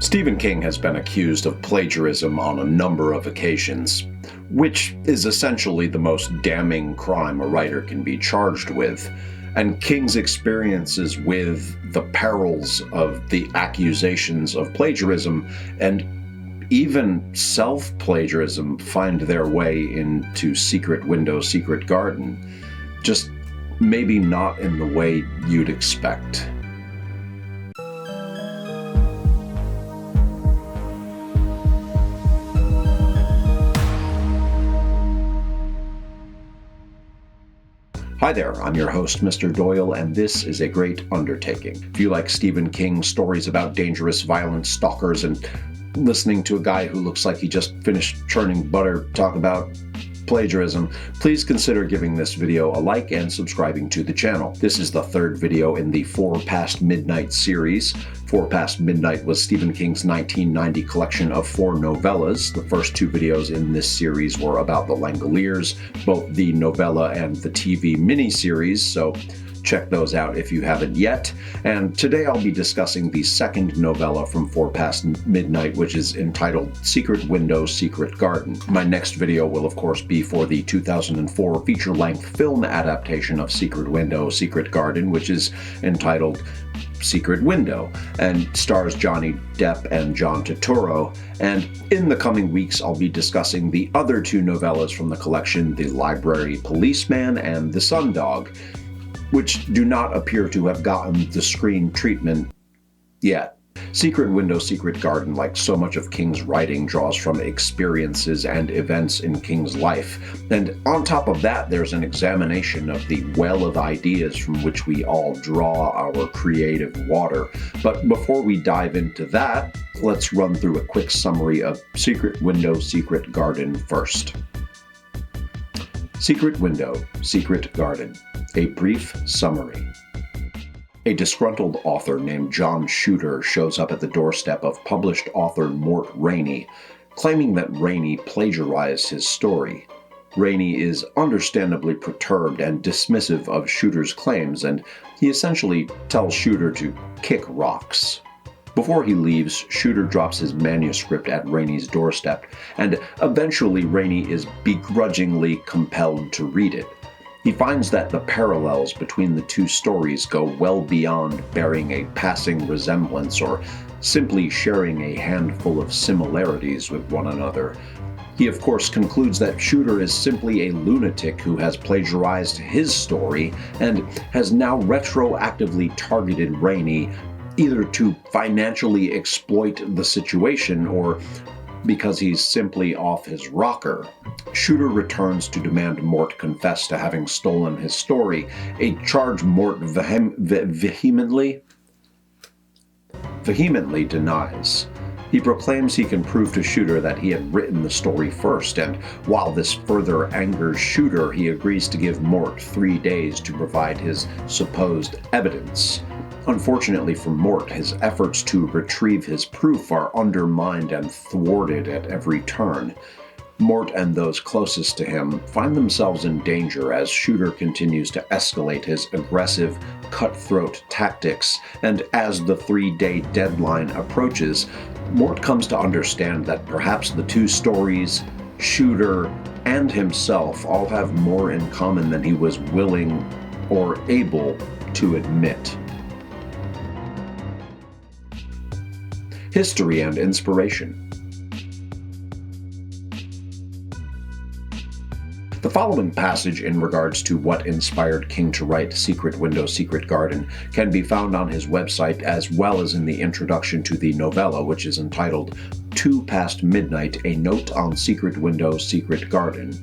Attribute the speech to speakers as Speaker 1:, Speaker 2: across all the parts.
Speaker 1: Stephen King has been accused of plagiarism on a number of occasions, which is essentially the most damning crime a writer can be charged with. And King's experiences with the perils of the accusations of plagiarism and even self-plagiarism find their way into Secret Window, Secret Garden. Just maybe not in the way you'd expect. Hi there, I'm your host, Mr. Doyle, and this is a great undertaking. If you like Stephen King stories about dangerous, violent stalkers and listening to a guy who looks like he just finished churning butter talk about plagiarism, please consider giving this video a like and subscribing to the channel. This is the third video in the 4 Past Midnight series. 4 Past Midnight was Stephen King's 1990 collection of 4 novellas. The first 2 videos in this series were about the Langoliers, both the novella and the TV miniseries, so check those out if you haven't yet. And today I'll be discussing the second novella from 4 Past Midnight, which is entitled Secret Window, Secret Garden. My next video will of course be for the 2004 feature-length film adaptation of Secret Window, Secret Garden, which is entitled Secret Window, and stars Johnny Depp and John Turturro. And in the coming weeks, I'll be discussing the other 2 novellas from the collection, The Library Policeman and The Sundog, which do not appear to have gotten the screen treatment yet. Secret Window, Secret Garden, like so much of King's writing, draws from experiences and events in King's life. And on top of that, there's an examination of the well of ideas from which we all draw our creative water. But before we dive into that, let's run through a quick summary of Secret Window, Secret Garden first. Secret Window, Secret Garden. A brief summary. A disgruntled author named John Shooter shows up at the doorstep of published author Mort Rainey, claiming that Rainey plagiarized his story. Rainey is understandably perturbed and dismissive of Shooter's claims, and he essentially tells Shooter to kick rocks. Before he leaves, Shooter drops his manuscript at Rainey's doorstep, and eventually Rainey is begrudgingly compelled to read it. He finds that the parallels between the 2 stories go well beyond bearing a passing resemblance or simply sharing a handful of similarities with one another. He of course concludes that Shooter is simply a lunatic who has plagiarized his story and has now retroactively targeted Rainey, either to financially exploit the situation or because he's simply off his rocker. Shooter returns to demand Mort confess to having stolen his story, a charge Mort vehemently denies. He proclaims he can prove to Shooter that he had written the story first, and while this further angers Shooter, he agrees to give Mort 3 days to provide his supposed evidence. Unfortunately for Mort, his efforts to retrieve his proof are undermined and thwarted at every turn. Mort and those closest to him find themselves in danger as Shooter continues to escalate his aggressive, cutthroat tactics, and as the 3-day deadline approaches, Mort comes to understand that perhaps the 2 stories, Shooter and himself, all have more in common than he was willing or able to admit. History and inspiration. The following passage in regards to what inspired King to write Secret Window, Secret Garden can be found on his website, as well as in the introduction to the novella, which is entitled 2 Past Midnight, A Note on Secret Window, Secret Garden.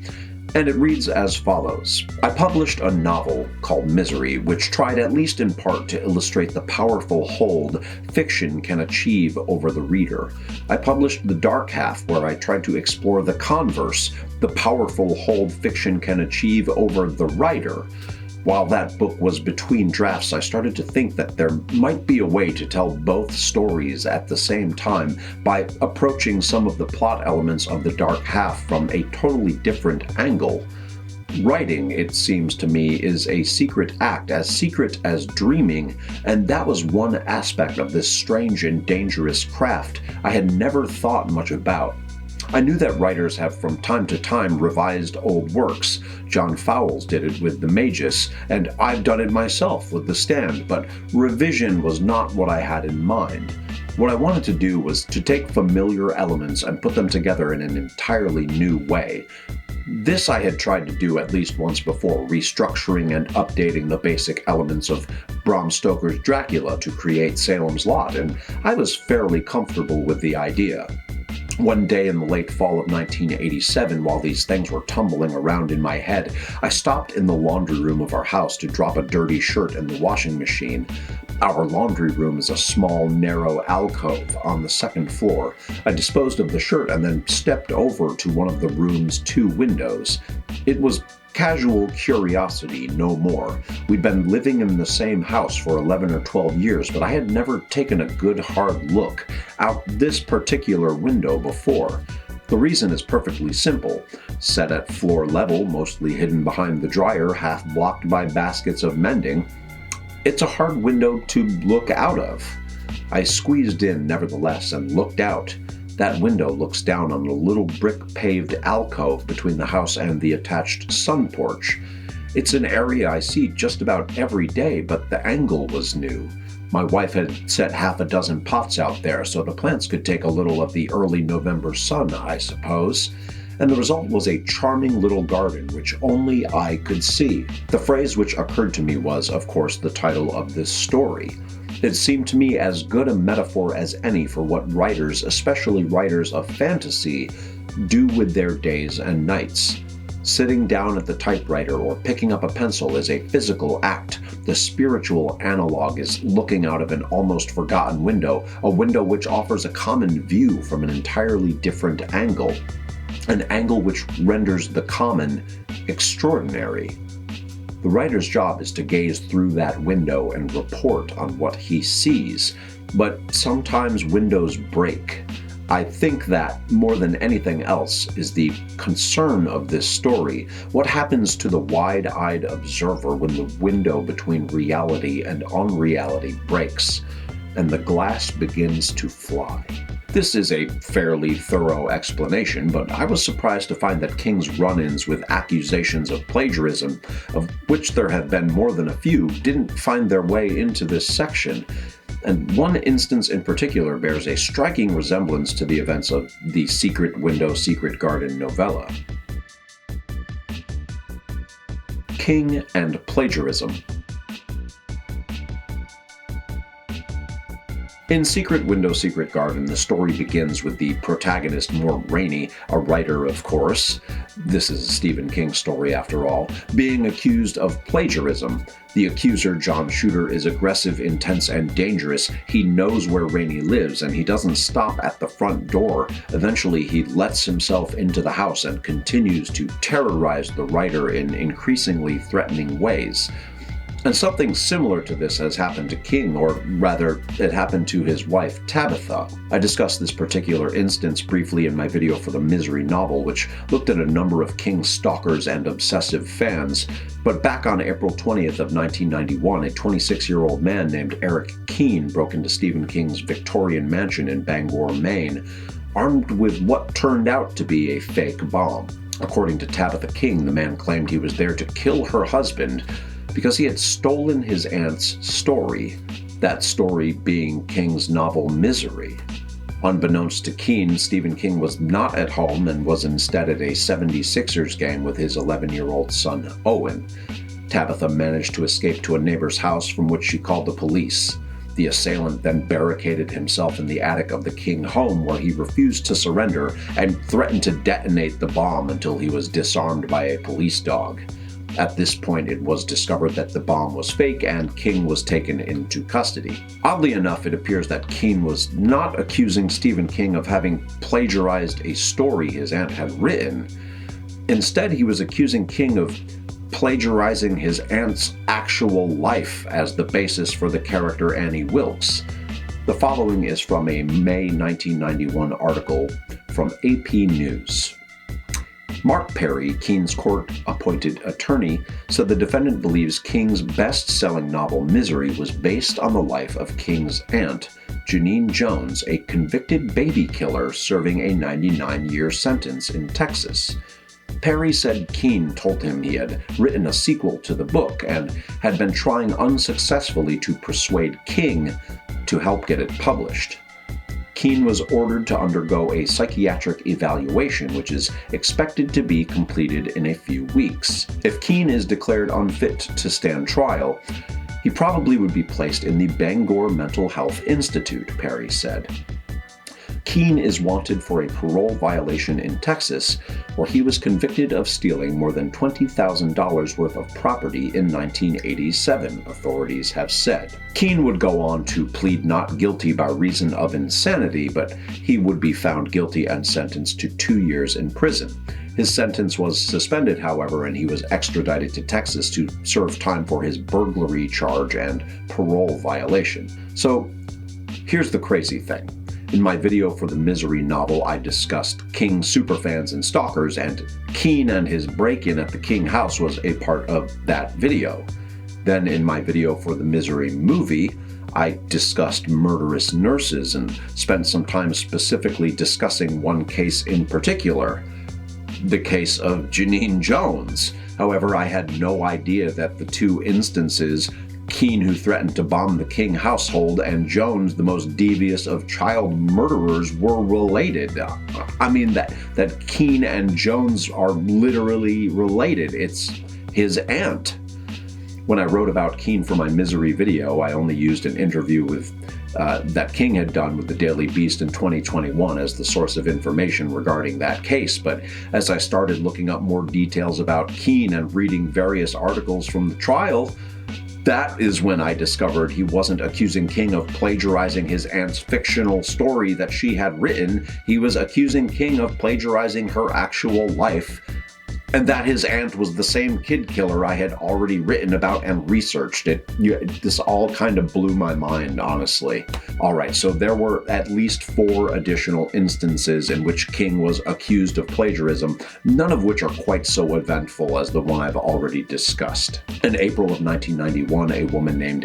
Speaker 1: And it reads as follows. I published a novel called Misery, which tried at least in part to illustrate the powerful hold fiction can achieve over the reader. I published The Dark Half, where I tried to explore the converse, the powerful hold fiction can achieve over the writer. While that book was between drafts, I started to think that there might be a way to tell both stories at the same time by approaching some of the plot elements of The Dark Half from a totally different angle. Writing, it seems to me, is a secret act, as secret as dreaming, and that was one aspect of this strange and dangerous craft I had never thought much about. I knew that writers have from time to time revised old works. John Fowles did it with The Magus, and I've done it myself with The Stand, but revision was not what I had in mind. What I wanted to do was to take familiar elements and put them together in an entirely new way. This I had tried to do at least once before, restructuring and updating the basic elements of Bram Stoker's Dracula to create Salem's Lot, and I was fairly comfortable with the idea. One day in the late fall of 1987, while these things were tumbling around in my head, I stopped in the laundry room of our house to drop a dirty shirt in the washing machine. Our laundry room is a small, narrow alcove on the second floor. I disposed of the shirt and then stepped over to one of the room's 2 windows. It was casual curiosity, no more. We'd been living in the same house for 11 or 12 years, but I had never taken a good hard look out this particular window before. The reason is perfectly simple. Set at floor level, mostly hidden behind the dryer, half blocked by baskets of mending, it's a hard window to look out of. I squeezed in, nevertheless, and looked out. That window looks down on a little brick-paved alcove between the house and the attached sun porch. It's an area I see just about every day, but the angle was new. My wife had set half a dozen pots out there, so the plants could take a little of the early November sun, I suppose. And the result was a charming little garden which only I could see. The phrase which occurred to me was, of course, the title of this story. It seemed to me as good a metaphor as any for what writers, especially writers of fantasy, do with their days and nights. Sitting down at the typewriter or picking up a pencil is a physical act. The spiritual analog is looking out of an almost forgotten window, a window which offers a common view from an entirely different angle. An angle which renders the common extraordinary. The writer's job is to gaze through that window and report on what he sees, but sometimes windows break. I think that, more than anything else, is the concern of this story. What happens to the wide-eyed observer when the window between reality and unreality breaks, and the glass begins to fly? This is a fairly thorough explanation, but I was surprised to find that King's run-ins with accusations of plagiarism, of which there have been more than a few, didn't find their way into this section. And one instance in particular bears a striking resemblance to the events of the Secret Window, Secret Garden novella. King and plagiarism. In Secret Window, Secret Garden, the story begins with the protagonist, Mort Rainey, a writer, of course. This is a Stephen King story, after all, being accused of plagiarism. The accuser, John Shooter, is aggressive, intense, and dangerous. He knows where Rainey lives, and he doesn't stop at the front door. Eventually, he lets himself into the house and continues to terrorize the writer in increasingly threatening ways. And something similar to this has happened to King, or rather, it happened to his wife, Tabitha. I discussed this particular instance briefly in my video for the Misery novel, which looked at a number of King's stalkers and obsessive fans. But back on April 20th of 1991, a 26-year-old man named Eric Keene broke into Stephen King's Victorian mansion in Bangor, Maine, armed with what turned out to be a fake bomb. According to Tabitha King, the man claimed he was there to kill her husband because he had stolen his aunt's story, that story being King's novel Misery. Unbeknownst to Keene, Stephen King was not at home and was instead at a 76ers game with his 11-year-old son, Owen. Tabitha managed to escape to a neighbor's house from which she called the police. The assailant then barricaded himself in the attic of the King home, where he refused to surrender and threatened to detonate the bomb until he was disarmed by a police dog. At this point, it was discovered that the bomb was fake and King was taken into custody. Oddly enough, it appears that Keene was not accusing Stephen King of having plagiarized a story his aunt had written. Instead, he was accusing King of plagiarizing his aunt's actual life as the basis for the character Annie Wilkes. The following is from a May 1991 article from AP News. Mark Perry, King's court-appointed attorney, said the defendant believes King's best-selling novel Misery was based on the life of King's aunt, Janine Jones, a convicted baby killer serving a 99-year sentence in Texas. Perry said King told him he had written a sequel to the book and had been trying unsuccessfully to persuade King to help get it published. King was ordered to undergo a psychiatric evaluation, which is expected to be completed in a few weeks. If King is declared unfit to stand trial, he probably would be placed in the Bangor Mental Health Institute, Perry said. King is wanted for a parole violation in Texas, where he was convicted of stealing more than $20,000 worth of property in 1987, authorities have said. King would go on to plead not guilty by reason of insanity, but he would be found guilty and sentenced to 2 years in prison. His sentence was suspended, however, and he was extradited to Texas to serve time for his burglary charge and parole violation. So, here's the crazy thing. In my video for the Misery novel, I discussed King superfans and stalkers, and King and his break-in at the King house was a part of that video. Then in my video for the Misery movie, I discussed murderous nurses and spent some time specifically discussing one case in particular, the case of Janine Jones. However, I had no idea that the two instances, King, who threatened to bomb the King household, and Jones, the most devious of child murderers, were related. I mean, that King and Jones are literally related. It's his aunt. When I wrote about King for my Misery video, I only used an interview with that King had done with the Daily Beast in 2021 as the source of information regarding that case. But as I started looking up more details about King and reading various articles from the trial, that is when I discovered he wasn't accusing King of plagiarizing his aunt's fictional story that she had written. He was accusing King of plagiarizing her actual life, and that his aunt was the same kid killer I had already written about and researched. This all kind of blew my mind, honestly. All right, so there were at least 4 additional instances in which King was accused of plagiarism, none of which are quite so eventful as the one I've already discussed. In April of 1991, a woman named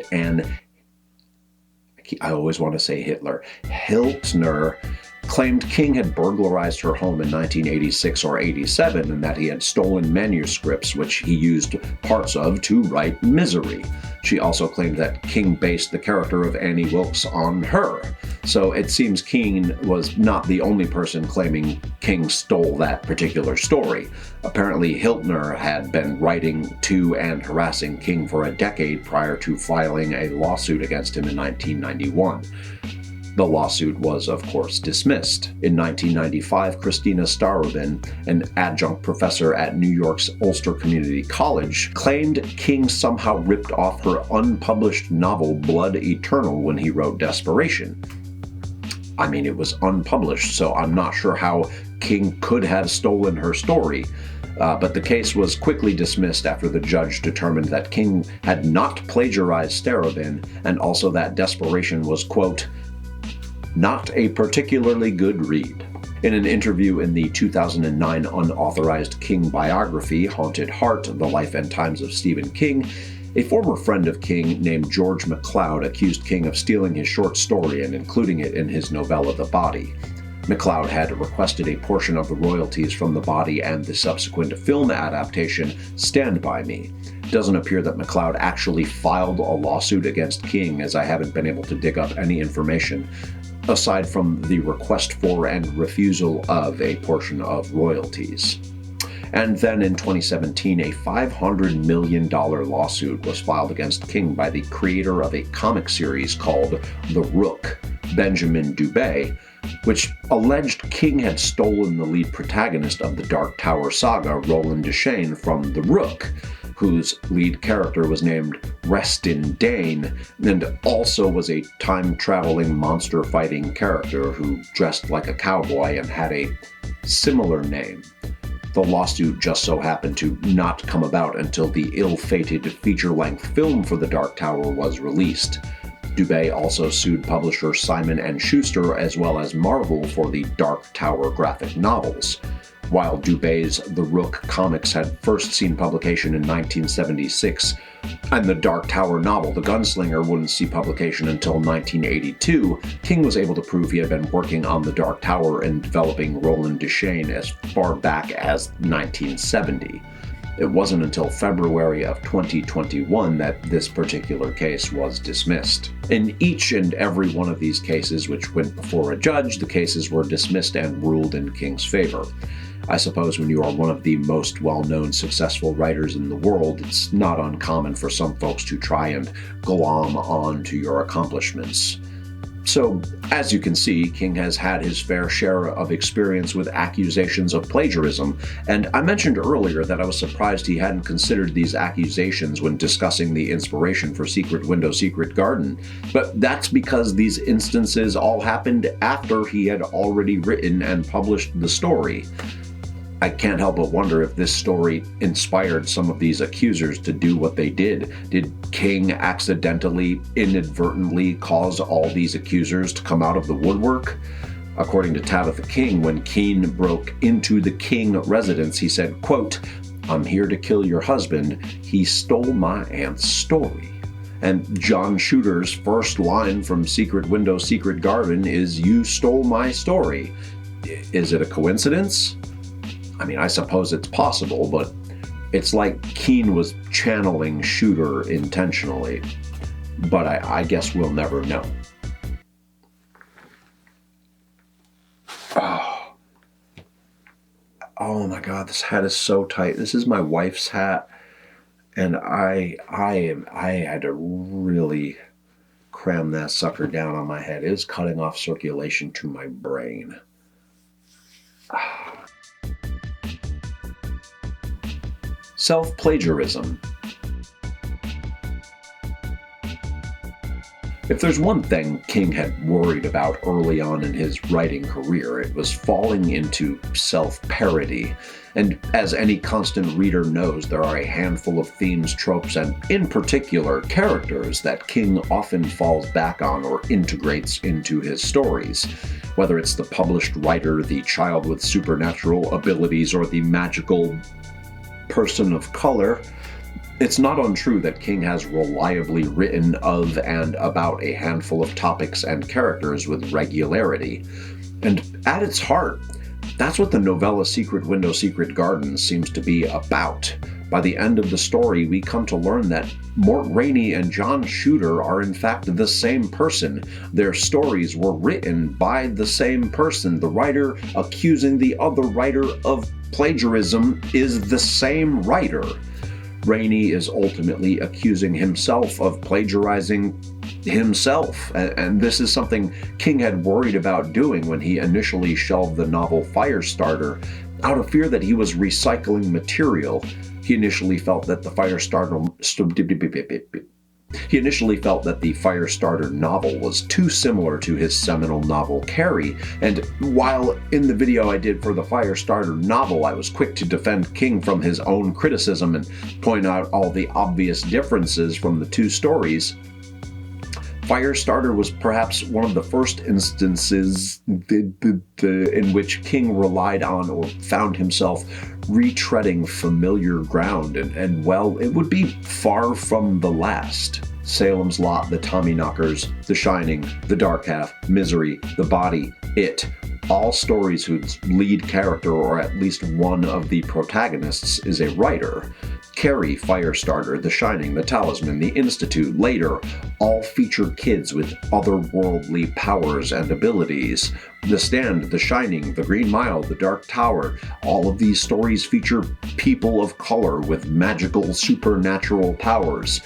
Speaker 1: I always want to say Hitler, Hiltner, claimed King had burglarized her home in 1986 or 87 and that he had stolen manuscripts which he used parts of to write Misery. She also claimed that King based the character of Annie Wilkes on her. So it seems King was not the only person claiming King stole that particular story. Apparently, Hiltner had been writing to and harassing King for a decade prior to filing a lawsuit against him in 1991. The lawsuit was, of course, dismissed. In 1995, Christina Starobin, an adjunct professor at New York's Ulster Community College, claimed King somehow ripped off her unpublished novel Blood Eternal when he wrote Desperation. I mean, it was unpublished, so I'm not sure how King could have stolen her story. But the case was quickly dismissed after the judge determined that King had not plagiarized Starobin, and also that Desperation was, quote, not a particularly good read. In an interview in the 2009 unauthorized King biography, Haunted Heart, The Life and Times of Stephen King, a former friend of King named George MacLeod accused King of stealing his short story and including it in his novella The Body. MacLeod had requested a portion of the royalties from The Body and the subsequent film adaptation Stand By Me. It doesn't appear that MacLeod actually filed a lawsuit against King, as I haven't been able to dig up any information aside from the request for and refusal of a portion of royalties. And then in 2017, a $500 million lawsuit was filed against King by the creator of a comic series called The Rook, Benjamin Dubé, which alleged King had stolen the lead protagonist of the Dark Tower saga, Roland Deschain, from The Rook, whose lead character was named Restin Dane, and also was a time-traveling monster-fighting character who dressed like a cowboy and had a similar name. The lawsuit just so happened to not come about until the ill-fated feature-length film for The Dark Tower was released. Dubé also sued publisher Simon & Schuster as well as Marvel for the Dark Tower graphic novels. While Dubé's The Rook comics had first seen publication in 1976, and the Dark Tower novel, The Gunslinger, wouldn't see publication until 1982, King was able to prove he had been working on The Dark Tower and developing Roland Deschain as far back as 1970. It wasn't until February of 2021 that this particular case was dismissed. In each and every one of these cases which went before a judge, the cases were dismissed and ruled in King's favor. I suppose when you are one of the most well-known successful writers in the world, it's not uncommon for some folks to try and glom on to your accomplishments. So, as you can see, King has had his fair share of experience with accusations of plagiarism, and I mentioned earlier that I was surprised he hadn't considered these accusations when discussing the inspiration for Secret Window, Secret Garden, but that's because these instances all happened after he had already written and published the story. I can't help but wonder if this story inspired some of these accusers to do what they did. Did King accidentally, inadvertently cause all these accusers to come out of the woodwork? According to Tabitha King, when King broke into the King residence, he said, quote, "I'm here to kill your husband. He stole my aunt's story." And John Shooter's first line from Secret Window, Secret Garden is, "You stole my story." Is it a coincidence? I mean, I suppose it's possible, but it's like Keene was channeling Shooter intentionally. But I guess we'll never know. Oh my God, this hat is so tight. This is my wife's hat, and I had to really cram that sucker down on my head. It is cutting off circulation to my brain. Self-plagiarism. If there's one thing King had worried about early on in his writing career, it was falling into self-parody. And as any constant reader knows, there are a handful of themes, tropes, and in particular, characters that King often falls back on or integrates into his stories. Whether it's the published writer, the child with supernatural abilities, or the magical person of color, it's not untrue that King has reliably written of and about a handful of topics and characters with regularity. And at its heart, that's what the novella Secret Window, Secret Garden seems to be about. By the end of the story, we come to learn that Mort Rainey and John Shooter are in fact the same person. Their stories were written by the same person. The writer accusing the other writer of plagiarism is the same writer. Rainey is ultimately accusing himself of plagiarizing himself, and this is something King had worried about doing when he initially shelved the novel Firestarter, out of fear that he was recycling material. He initially felt that the Firestarter novel was too similar to his seminal novel Carrie, and while in the video I did for the Firestarter novel, I was quick to defend King from his own criticism and point out all the obvious differences from the two stories, Firestarter was perhaps one of the first instances in which King relied on or found himself retreading familiar ground, and well, it would be far from the last. Salem's Lot, The Tommyknockers, The Shining, The Dark Half, Misery, The Body, It, all stories whose lead character, or at least one of the protagonists, is a writer. Carrie, Firestarter, The Shining, The Talisman, The Institute, later, all feature kids with otherworldly powers and abilities. The Stand, The Shining, The Green Mile, The Dark Tower, all of these stories feature people of color with magical supernatural powers,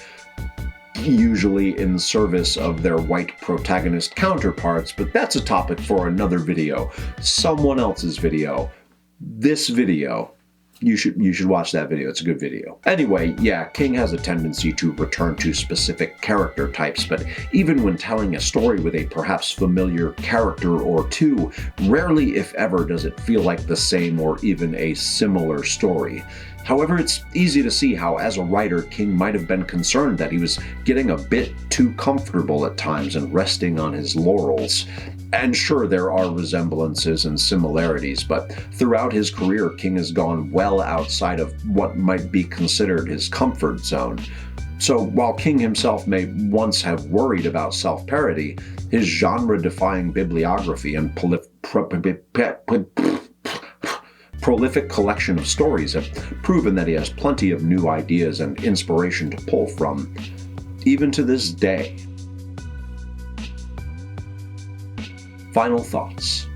Speaker 1: usually in service of their white protagonist counterparts, but that's a topic for another video, someone else's video. This video, you should watch that video. It's a good video. Anyway, yeah, King has a tendency to return to specific character types, but even when telling a story with a perhaps familiar character or two, rarely if ever does it feel like the same or even a similar story. However, it's easy to see how, as a writer, King might have been concerned that he was getting a bit too comfortable at times and resting on his laurels. And sure, there are resemblances and similarities, but throughout his career, King has gone well outside of what might be considered his comfort zone. So while King himself may once have worried about self-parody, his genre-defying bibliography and prolific collection of stories have proven that he has plenty of new ideas and inspiration to pull from, even to this day. Final thoughts.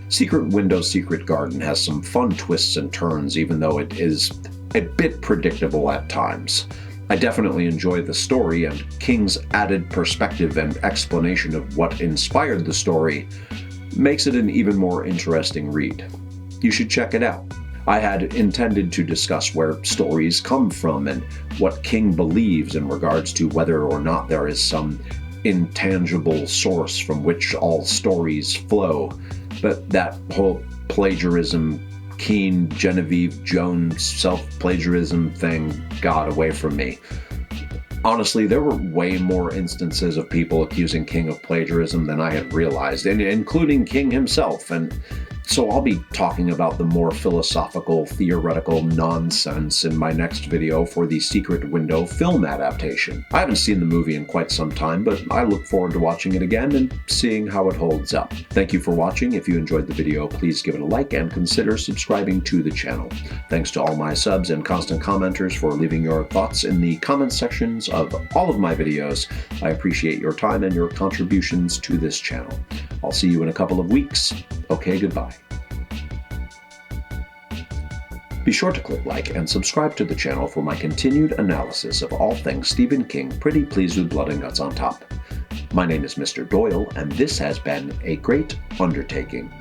Speaker 1: Secret Window, Secret Garden has some fun twists and turns, even though it is a bit predictable at times. I definitely enjoy the story, and King's added perspective and explanation of what inspired the story makes it an even more interesting read. You should check it out. I had intended to discuss where stories come from and what King believes in regards to whether or not there is some intangible source from which all stories flow, but that whole plagiarism, Keen, Genevieve Jones, self-plagiarism thing got away from me. Honestly, there were way more instances of people accusing King of plagiarism than I had realized, and including King himself, and so I'll be talking about the more philosophical, theoretical nonsense in my next video for the Secret Window film adaptation. I haven't seen the movie in quite some time, but I look forward to watching it again and seeing how it holds up. Thank you for watching. If you enjoyed the video, please give it a like and consider subscribing to the channel. Thanks to all my subs and constant commenters for leaving your thoughts in the comment sections of all of my videos. I appreciate your time and your contributions to this channel. I'll see you in a couple of weeks. Okay, goodbye. Be sure to click like and subscribe to the channel for my continued analysis of all things Stephen King, pretty pleased with blood and guts on top. My name is Mr. Doyle, and this has been a great undertaking.